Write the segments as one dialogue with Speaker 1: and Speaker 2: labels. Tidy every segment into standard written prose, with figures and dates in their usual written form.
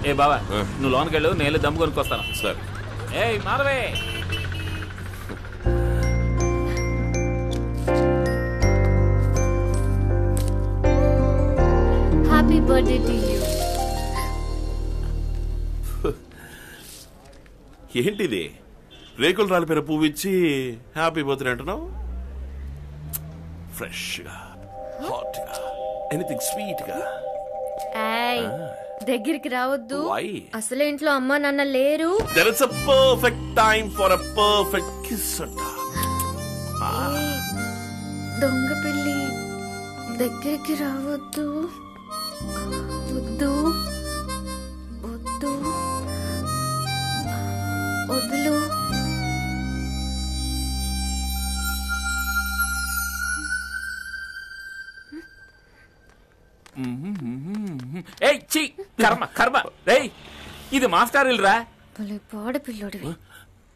Speaker 1: ఏ బావా నువ్వు లోనికి వెళ్ళు, నేను దమ్ము కొనుక్కొస్తాను.
Speaker 2: సరే.
Speaker 1: ఏయ్ మాధవే,
Speaker 3: హ్యాపీ బర్త్డే టు యు.
Speaker 2: ఏంటిది? రేకులు రాలిపోయిన పువ్వు ఇచ్చి హ్యాపీ బర్త్డే అంటున్నావు? ఫ్రెష్ గా, హాట్ గా, ఎనీథింగ్ స్వీట్ గా.
Speaker 3: దగ్గరికి రావద్దు. అసలు ఇంట్లో అమ్మా నాన్న లేరు.
Speaker 2: There is a perfect time for a perfect kiss అంట.
Speaker 3: దొంగ పిల్లి, దగ్గరికి రావద్దు. వద్దు వద్దు, వద్దులు.
Speaker 1: కర్మ కర్మ. రేయ్ ఇది మాస్టర్ ఇల్లురా.
Speaker 3: పాడపిల్లోడివి.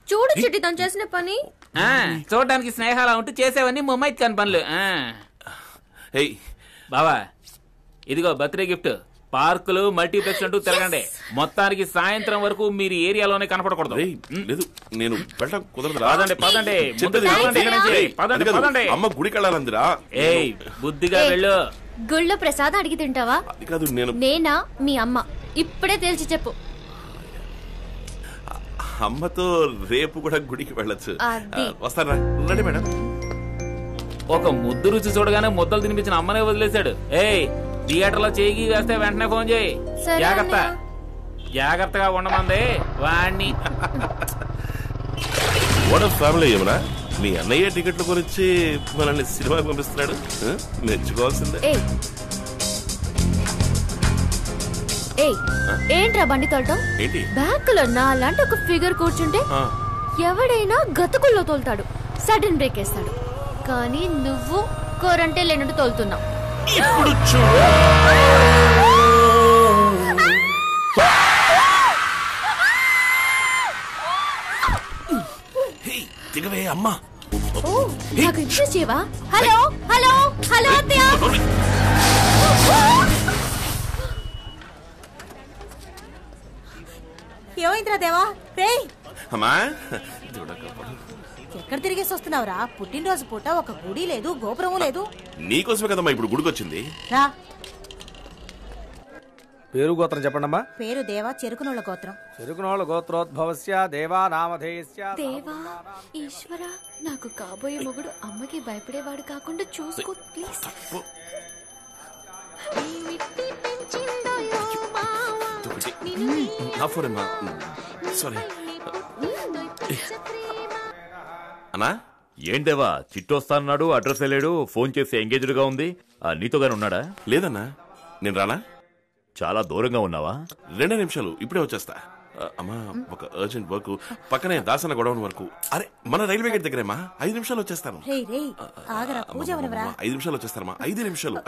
Speaker 3: చూడు చిట్టి తను చేసిన పని.
Speaker 1: చూడడానికి స్నేహాలా ఉంటూ చేసేవన్నీ ముమ్మైత్ కాని పనులు. బావా ఇదిగో బర్త్డే గిఫ్ట్. పార్కులు మల్టీప్లెక్స్ అంటూ తిరగండి. మొత్తానికి సాయంత్రం వరకు మీరు ఏరియాలోనే కనపడకూడదు.
Speaker 2: లేదు నేను వెళ్ళడం కుదరదు.
Speaker 1: పదండి పదండి పదండి పదండి.
Speaker 2: అమ్మ గుడికి వెళ్ళాలందిరా.
Speaker 1: ఏయ్ బుద్ధిగా వెళ్ళు.
Speaker 3: గుళ్ళో ప్రసాదం అడిగి తింటావా?
Speaker 2: అది కాదు,
Speaker 3: నేనా మీ అమ్మ? ఇప్పుడే తెలిసి చెప్పు.
Speaker 2: అమ్మతో రేపు కూడా గుడికి వెళ్ళొచ్చు. వస్తారా? రండి మేడం.
Speaker 1: ఒక ముద్దు రుచి చూడగానే ముద్దలు తినిపించిన అమ్మనే వదిలేశాడు. ఏయ్ థియేటర్ లో చేయి వేస్తే వెంటనే ఫోన్ చేయి. జాగ్రత్త, జాగ్రత్తగా ఉండమంది వాణ్ణి.
Speaker 2: ఫ్యామిలీ ఏమన్నా మీ అన్నయ్య టికెట్ల గురించి మనల్ని సినిమాకి పంపిస్తున్నాడు. మెచ్చుకోవాల్సిందే.
Speaker 3: ఏంట్రా బండి తోలటం? బ్యాంకులో నా అలాంటి ఒక ఫిగర్ కూర్చుంటే ఎవడైనా గతుకుల్లో తోలుతాడు, సడన్ బ్రేక్ వేస్తాడు. కానీ నువ్వు కోరంటే లేనట్టు తోలుతున్నావు.
Speaker 2: ఇప్పుడు చూడు. దిగవే అమ్మా.
Speaker 3: నాకు ఇన్సూరెన్స్ చేయవా? హలో హలో హలో అత్తయ్య.
Speaker 4: ఏమైందిరా దేవా?
Speaker 2: అమ్మా
Speaker 4: ఎక్కడ తిరిగేసి వస్తున్నావురా? పుట్టినరోజు పూట ఒక గుడి లేదు, గోపురము లేదు.
Speaker 2: నీకోసమే కదమ్మా ఇప్పుడు గుడికొచ్చింది.
Speaker 4: రా.
Speaker 5: పేరు గోత్రం చెప్పండమ్మా.
Speaker 4: పేరు దేవా, చెరుకునోళ్ళ గోత్రం.
Speaker 5: చెరుకునోళ్ళ గోత్రోద్భవస్య దేవా నామధేయస్య.
Speaker 3: దేవా ఈశ్వర, నాకు కాబోయే మొగుడు అమ్మకి భయపడేవాడు కాకుండా చూసుకో ప్లీజ్.
Speaker 2: అన్నా
Speaker 6: ఏంటేవా చిట్టొస్తాన్నాడు, అడ్రస్ వెళ్ళాడు, ఫోన్ చేసి ఎంగేజ్డ్ గా ఉంది. నీతోగానే ఉన్నాడా?
Speaker 2: లేదన్నా. నేను రానా?
Speaker 6: చాలా దూరంగా ఉన్నావా?
Speaker 2: 2 నిమిషాలు ఇప్పుడే వచ్చేస్తా. అమ్మా ఒక అర్జెంట్ వర్క్ పక్కనే దాసన గొడవన్ వరకు. అరే మన రైల్వే గేట్ దగ్గరేమా. 5 నిమిషాలు వచ్చేస్తాను. 5 నిమిషాలు వచ్చేస్తానమ్మా. 5 నిమిషాలు.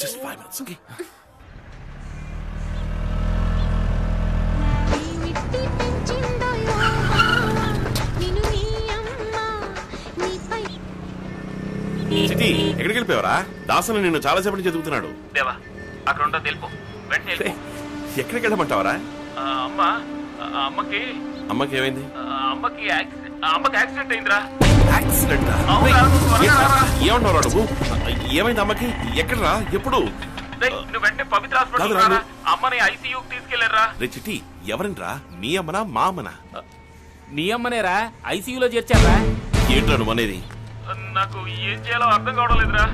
Speaker 2: Just 5 minutes. ఓకే. చిటి ఎక్కడికి వెళ్ళిపోయావరా? దాసన నిన్ను చాలా సేపటి చదువుతున్నాడు.
Speaker 1: దేవా అక్కడ ఉంటా తెలుపు. వెంటనే
Speaker 2: ఎక్కడికి వెళ్ళమంటావరా? అమ్మకి ఏమైంది?
Speaker 1: అమ్మకి యాక్సిడెంట్ అయిందిరా.
Speaker 2: యాక్సిడెంట్? ఏమన్నారా నువ్వు? ఏమైంది అమ్మకి? ఎక్కడరా? ఎప్పుడు?
Speaker 1: నువ్వు వెంటనే పవిత్ర హాస్పిటల్ అమ్మని ఐసీయూకి తీసుకెళ్లారా.
Speaker 2: రే చిట్టి, ఎవరినరా? మీ అమ్మనా మా అమ్మనా?
Speaker 1: నీ అమ్మనేరా, ఐసీయూలో చేర్చారా.
Speaker 2: ఏంట్రా నువ్వు అనేది?
Speaker 1: నాకు ఏం చేయాలో అర్థం కావడం లేదురా.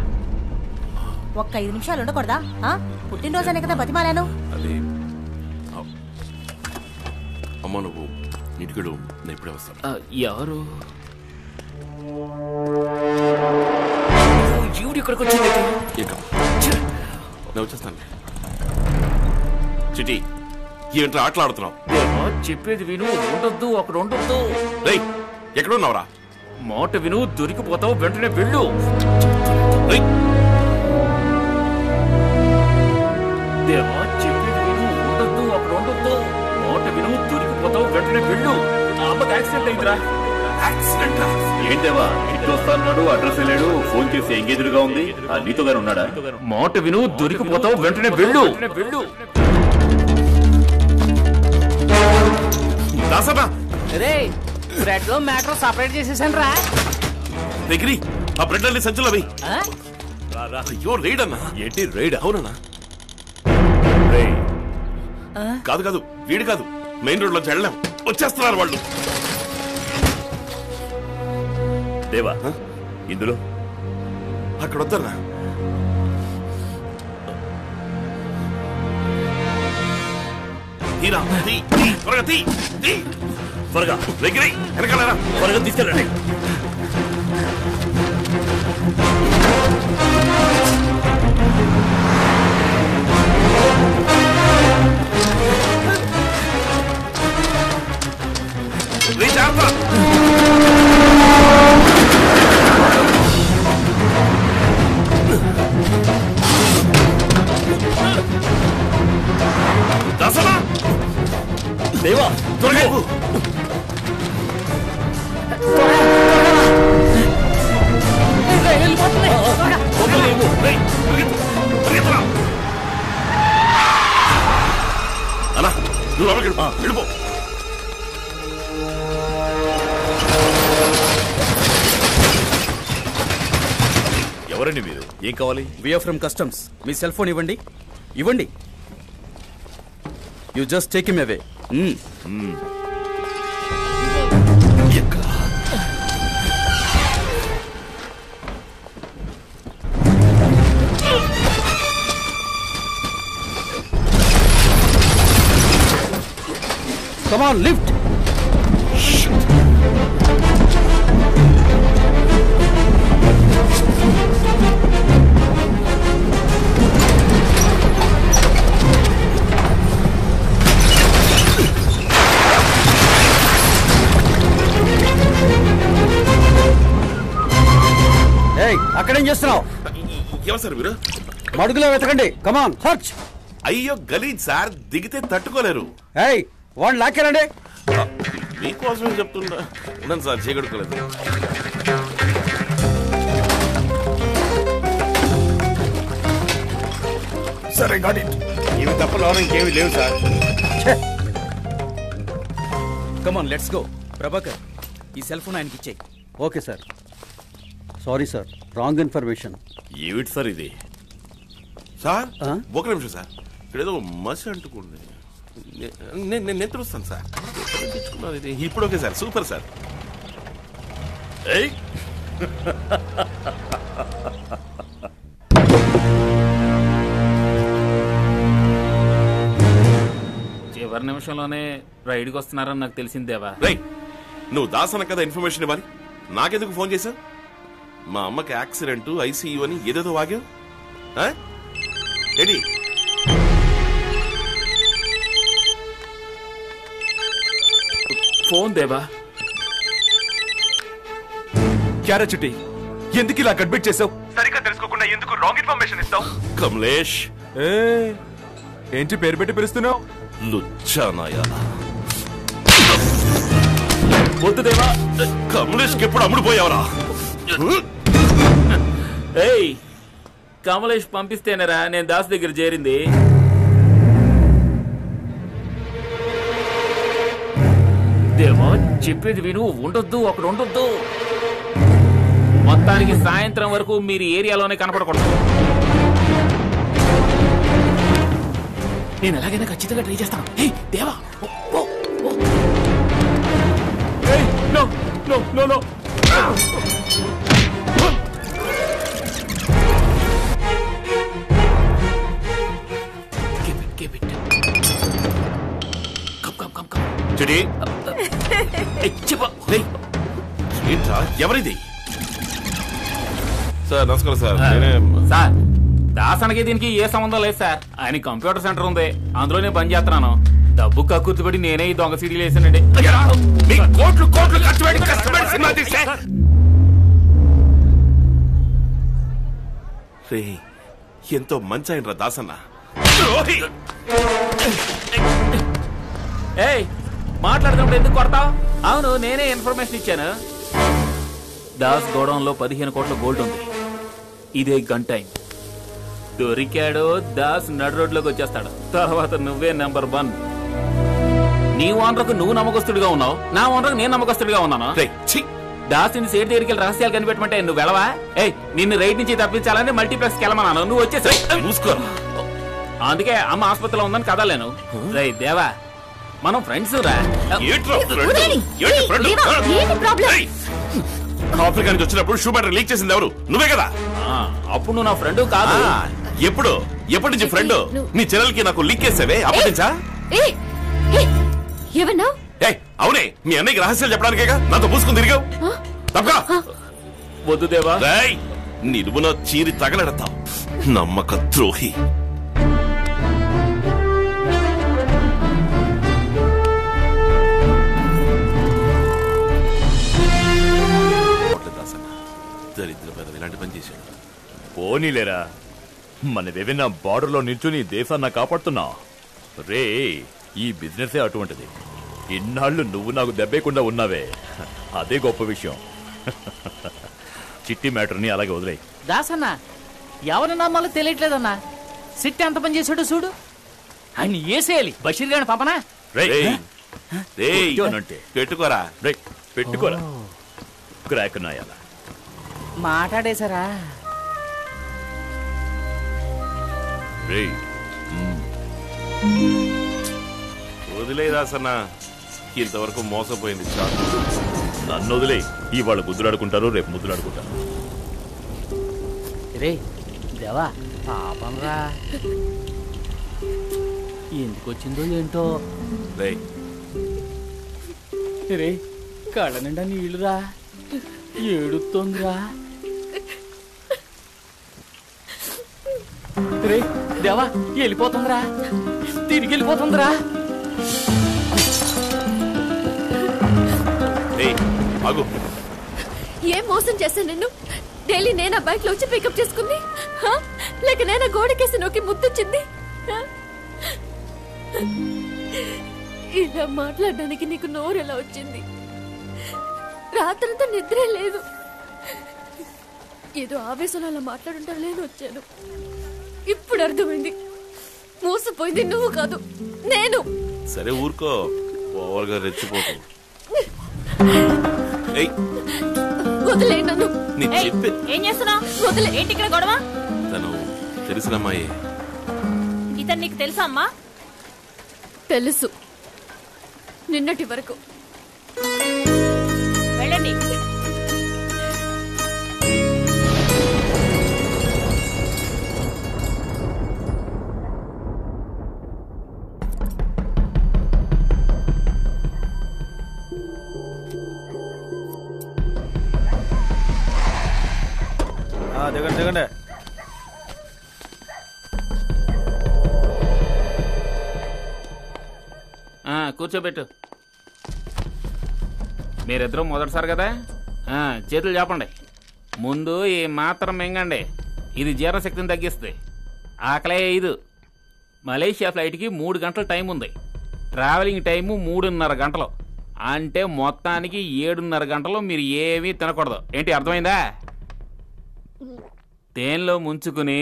Speaker 4: ఒక్క 5 నిమిషాలు ఉండకూడదా? పుట్టినరోజనే కదా బతిమాలాను.
Speaker 2: అదే అమ్మ నువ్వు ఇంటికి నేను ఇప్పుడే వస్తాను.
Speaker 1: ఎవరు
Speaker 2: ఇక్కడికి నేను వచ్చేస్తాను. చిటి ఏంట్రా ఆటలాడుతున్నావు?
Speaker 1: చెప్పేది విను. ఉండొద్దు, అక్కడ ఉండొద్దు.
Speaker 2: రేయ్ ఎక్కడున్నావురా?
Speaker 1: మాట విను, దొరికిపోతావు. వెంటనే వెళ్ళు. దేవా చెప్పేది విను. ఉండొద్దు, అక్కడ ఉండొద్దు. మాట విను, దొరికిపోతావు. వెంటనే వెళ్ళు. అమ్మకి యాక్సిడెంట్ అయిందిరా.
Speaker 2: యాక్సిడెంట్?
Speaker 6: ఏంటేవా చిట్టొస్తాన్నాడు, అడ్రస్ వెళ్ళాడు, ఫోన్ చేసి ఎంగేజ్డ్ గా ఉంది. నీతోగానే ఉన్నాడా?
Speaker 1: మాట విను, దొరికిపోతావు. వెంటనే వెళ్ళు.
Speaker 2: దాసనా
Speaker 7: రే బ్రెడ్ లో మ్యాటర్ సపరేట్ చేసేసాను రా.
Speaker 2: దగ్గరి ఆ బ్రెడ్ అన్ని సంచులు అవి.
Speaker 6: రా, రా.
Speaker 2: అయ్యో రైడ్ అన్నా.
Speaker 6: ఏంటి రైడ్?
Speaker 2: అవునన్నా.
Speaker 6: రేయ్,
Speaker 2: కాదు కాదు వీడు కాదు, మెయిన్ రోడ్ లోంచి వెళ్ళాం, వచ్చేస్తున్నారు వాళ్ళు.
Speaker 6: దేవా ఇందులో
Speaker 2: అక్కడ వద్దన్నా. తీరా తీ, తీ, త్వరగా తీ, తీ.
Speaker 6: త్వరగా
Speaker 2: దగ్గరి వెనకాలరా.
Speaker 6: త్వరగా తీసుకెళ్ళండి.
Speaker 2: దాసనా
Speaker 6: దేవా
Speaker 2: త్వరగా ఇవ్వు. అన్నా నువ్వు లోపలికి వెళ్ళిపో, వెళ్ళిపో.
Speaker 6: ఎవరండి మీరు? ఏం కావాలి?
Speaker 5: We're from customs. మీ సెల్ ఫోన్ ఇవ్వండి. ఇవ్వండి. You just take him away. Come on, lift. Hey, అక్కడేం చేస్తున్నావు?
Speaker 2: ఎవరు సార్ మీరు?
Speaker 5: మడుగులో వెతకండి. కమాన్ సర్చ్.
Speaker 2: అయ్యో గలీజ్ సార్, దిగితే తట్టుకోలేరు.
Speaker 5: ఏయ్ వాడిని లాక్కారండి.
Speaker 2: మీకోసమే చెప్తుండా. ఉన్నాను సార్, చేయగడుకోలేదు.
Speaker 5: సరే గాడి
Speaker 8: ఇవి తప్ప లోన్ ఇంకేమీ లేవు sir.
Speaker 5: Come on let's go. Prabhakar ఈ సెల్ ఫోన్ ఆయనకి ఇచ్చేయి. Okay sir. Sorry sir, wrong information.
Speaker 6: ఏమిటి సార్ ఇది?
Speaker 2: సార్ ఒక నిమిషం సార్, ఇక్కడ ఏదో మసి అంటుకోండి. నేను తెలుస్తాను సార్. ఇప్పుడు ఓకే సార్, సూపర్ సార్.
Speaker 6: ఏయ్
Speaker 1: చివరి నిమిషంలోనే రైడ్కి వస్తున్నారని నాకు తెలిసిందేవా.
Speaker 2: రై నువ్వు దాసన కదా ఇన్ఫర్మేషన్ ఇవ్వాలి, నాకెందుకు ఫోన్ చేశావు? మా అమ్మకి యాక్సిడెంట్, ఐసీయూ అని ఏదేదో వాగావు. ఏడి
Speaker 1: ఫోన్ దేవా.
Speaker 9: క్యారా చిట్టి, ఎందుకు ఇలా కట్బెట్ చేసావు? సరిగ్గా తెలుసుకోకుండా ఎందుకు రాంగ్ ఇన్ఫర్మేషన్ ఇస్తావు?
Speaker 2: కమలేష్.
Speaker 9: ఏంటి పేరు పెట్టి పిలుస్తున్నావు?
Speaker 2: లుచ్చానాయా.
Speaker 1: వద్దు దేవా.
Speaker 2: కమలేష్ కి ఎప్పుడు అమ్ముడు పోయావరా?
Speaker 1: ఏయ్ కమలేష్ పంపిస్తేనేరా నేను దాస్ దగ్గర చేరింది. దేవా చెప్పేది విను, ఉండొద్దు అక్కడ ఉండొద్దు. మొత్తానికి సాయంత్రం వరకు మీరు ఏరియాలోనే కనపడకూడదు. నేను ఎలాగైనా ఖచ్చితంగా ట్రై చేస్తాను. దేవా నో నో నో నో.
Speaker 2: చెడి ఏంట్రా, ఎవరిది? సార్ నమస్కారం సార్.
Speaker 1: సార్ దాసనకి దీనికి ఏ సంబంధం లేదు సార్. ఆయన కంప్యూటర్ సెంటర్ ఉంది, అందులో నేను పని చేస్తున్నాను. డబ్బు కక్కుర్తిపడి నేనే ఈ దొంగ సీడీలు వేసానండి.
Speaker 2: కోట్లు కోట్లు ఖర్చు పెట్టి కష్టపడి సినిమా తీస్తే ఎంతో మంచి అయినరా దాసన్న.
Speaker 1: ఏయ్ మాట్లాడుతున్నప్పుడు ఎందుకు కొడతావు? అవును నేనే ఇన్ఫర్మేషన్ ఇచ్చాను. దాస్ గోడౌన్ లో 15 కోట్ల గోల్డ్ ఉంది. ఇదే గంటైం. దొరికాడు దాస్ నడు రోడ్లోకి వచ్చేస్తాడు. తర్వాత నువ్వే నెంబర్ 1. నీ ఓనర్కు నువ్వు నమ్మకస్తుడిగా ఉన్నావు, నా ఓనర్కు నేను నమ్మకస్తుడిగా ఉన్నాను. దాసిని సేటు దగ్గరికి వెళ్ళి రహస్యాలు కనిపెట్టమంటే నువ్వు వెళ్ళవా? నిన్ను రైట్ నుంచి తప్పించాలని మల్టీప్లెక్స్ కెళ్ళమన్నాను, నువ్వు వచ్చేసా. అందుకే అమ్మ ఆసుపత్రిలో ఉందని కదలేను. రే దేవా, మనం ఫ్రెండ్స్ రా.
Speaker 2: ఆఫ్రికా నుంచి వచ్చినప్పుడు షూ బ్యాటరీ లీక్ చేసింది ఎవరు? నువ్వే కదా.
Speaker 1: అప్పుడు నువ్వు నా ఫ్రెండ్ కాదు.
Speaker 2: ఎప్పటి నుంచి ఫ్రెండ్? నీ చెల్లెలకి నాకు లీక్ చేసావే అప్పటి నుంచా? అవునే, మీ అన్నయ్యకి రహస్యాలు చెప్పడానికేగా నాతో పూసుకుని తిరిగావు. తప్పగా
Speaker 1: వద్దు దేవా.
Speaker 2: నిలువున చీరి తగలెడతావు, నమ్మక ద్రోహి. దరిద్ర పెద్ద ఇలాంటి పని చేశాడు.
Speaker 6: పోనీలేరా, మనవేమైనా బార్డర్ లో నిల్చుని దేశాన్ని కాపాడుతున్నా రే. ఈ బిజినెస్ అటువంటిది. ఇన్నాళ్ళు నువ్వు నాకు దెబ్బేయకుండా ఉన్నావే, అదే గొప్ప విషయం. చిట్టి మ్యాటర్ని అలాగే వదిలేయి.
Speaker 7: దాసన్న ఎవరి నమ్మాలో తెలియట్లేదన్నా. సిట్టి ఎంత పని చేశాడు చూడు. ఆయన ఏసేయాలి, బషీర్ గారిని పంపనా?
Speaker 6: అంటే
Speaker 2: పెట్టుకోరా
Speaker 6: పెట్టుకోరా క్రాక్ నాయాల
Speaker 7: మాట్లాడేశారా?
Speaker 2: వదిలేదాసన్నా, ఇంతవరకు మోసపోయింది చాలు.
Speaker 6: నన్ను వదిలే. ఇవాళ గుద్దులాడుకుంటారు, రేపు ముద్దులాడుకుంటారు.
Speaker 7: రే దేవా, పాపం రా, ఎందుకు వచ్చిందో ఏంటో. రే కళ్ళ నిండా నీళ్లురా, ఏడుతోందిరా. రే దేవా, వెళ్ళిపోతుందిరా, తిరిగి వెళ్ళిపోతుందిరా.
Speaker 3: ఏం మోసం చేశాను నిన్ను? డైలీ నేనా బైక్ లో వచ్చి పికప్ చేసుకుంది, లేక నేనా గోడకేసి నొక్కి ముద్దొచ్చింది? ఇలా మాట్లాడడానికి నీకు నోరు ఎలా వచ్చింది? రాత్రంతా నిద్రే లేదు. ఏదో ఆవేశంలో అలా మాట్లాడుంటాను, నేను వచ్చాను. ఇప్పుడు అర్థమైంది, మోసపోయింది నువ్వు కాదు నేను.
Speaker 2: సరే ఊరుకో, ఓవర్గా రెచ్చిపోతు.
Speaker 3: వదిలే నన్ను.
Speaker 4: ఏం చేస్తున్నావు? వదిలే. ఏంటి ఇక్కడ గొడవ?
Speaker 2: తను తెలిసినమ్మాయి.
Speaker 4: ఇతను నీకు తెలుసా అమ్మా?
Speaker 3: తెలుసు, నిన్నటి వరకు.
Speaker 4: వెళ్ళండి.
Speaker 5: దిగండి దిగండి.
Speaker 1: కూర్చోబెట్టు. మీరిద్దరూ మొదటిసారి కదా, చేతులు చెప్పండి. ముందు ఈ మాత్రం మింగండి, ఇది జీర్ణశక్తిని తగ్గిస్తుంది. ఆకలే 5. మలేషియా ఫ్లైట్కి 3 గంటల టైం ఉంది. ట్రావెలింగ్ టైము 3.5 గంటలు. అంటే మొత్తానికి 7.5 గంటలు మీరు ఏమీ తినకూడదు. ఏంటి అర్థమైందా? తేనెలో ముంచుకుని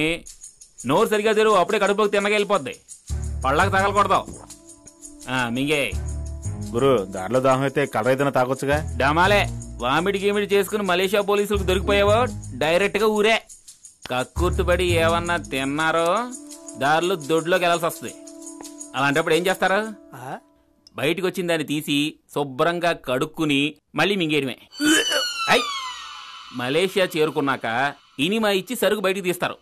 Speaker 1: నోరు సరిగా తెరువు, అప్పుడే కడుపులోకి తిన్నగా వెళ్ళిపోద్ది. పళ్ళకి తగలకూడదు. మింగే.
Speaker 8: గురు, దారిలో దాహం అయితే కలర్ ఏదైనా తాగొచ్చుగా.
Speaker 1: డమాలే, వామిడి గీమిడి చేసుకుని మలేషియా పోలీసులకు దొరికిపోయావో డైరెక్ట్ గా ఊరే. కక్కుర్తుపడి ఏమన్నా తిన్నారో దారిలో దొడ్లోకి వెళ్లాల్సి వస్తుంది. అలాంటప్పుడు ఏం చేస్తారు? బయటికి వచ్చిన దాన్ని తీసి శుభ్రంగా కడుక్కుని మళ్ళీ మింగేయడమే. మలేషియా చేరుకున్నాక ఇనిమా ఇచ్చి సరుకు బయటికి తీస్తారు.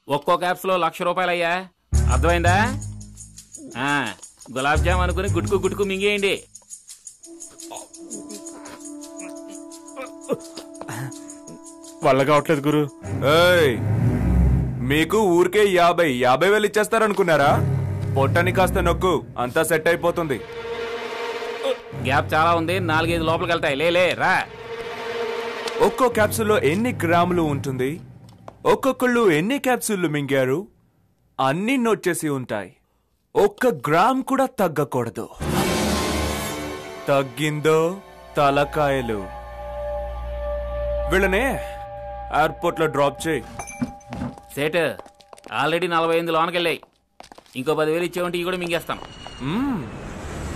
Speaker 1: ఒక్కో క్యాప్స్లో 1,00,000 రూపాయలయ్యా. అర్థమైందా? గులాబ్ జామ్ అనుకుని గుట్టుకు గుట్టుకు మింగేయండి.
Speaker 9: వల్ల కావట్లేదు గురు. మీకు ఊరికే 50,000 ఇచ్చేస్తారనుకున్నారా? పొట్టని కాస్త నొక్కు, అంతా సెట్ అయిపోతుంది.
Speaker 1: గ్యాప్ చాలా ఉంది, 4-5 లోపలికి వెళ్తాయి. లే రా.
Speaker 9: ఒక్కో క్యాప్సూల్లో ఎన్ని గ్రాములు ఉంటుంది, ఒక్కొక్కళ్ళు ఎన్ని క్యాప్సూళ్లు మింగారు అన్ని నోట్ చేసి ఉంటాయి. 1 గ్రామ్ కూడా తగ్గకూడదు. తగ్గిందో తలకాయలు. వీళ్ళనే ఎయిర్పోర్ట్ లో డ్రాప్ చేయి.
Speaker 1: సేట్ ఆల్రెడీ 48 లోనకెళ్ళాయి. ఇంకో 10,000 ఇచ్చేవంటే ఇవి కూడా మింగేస్తాను.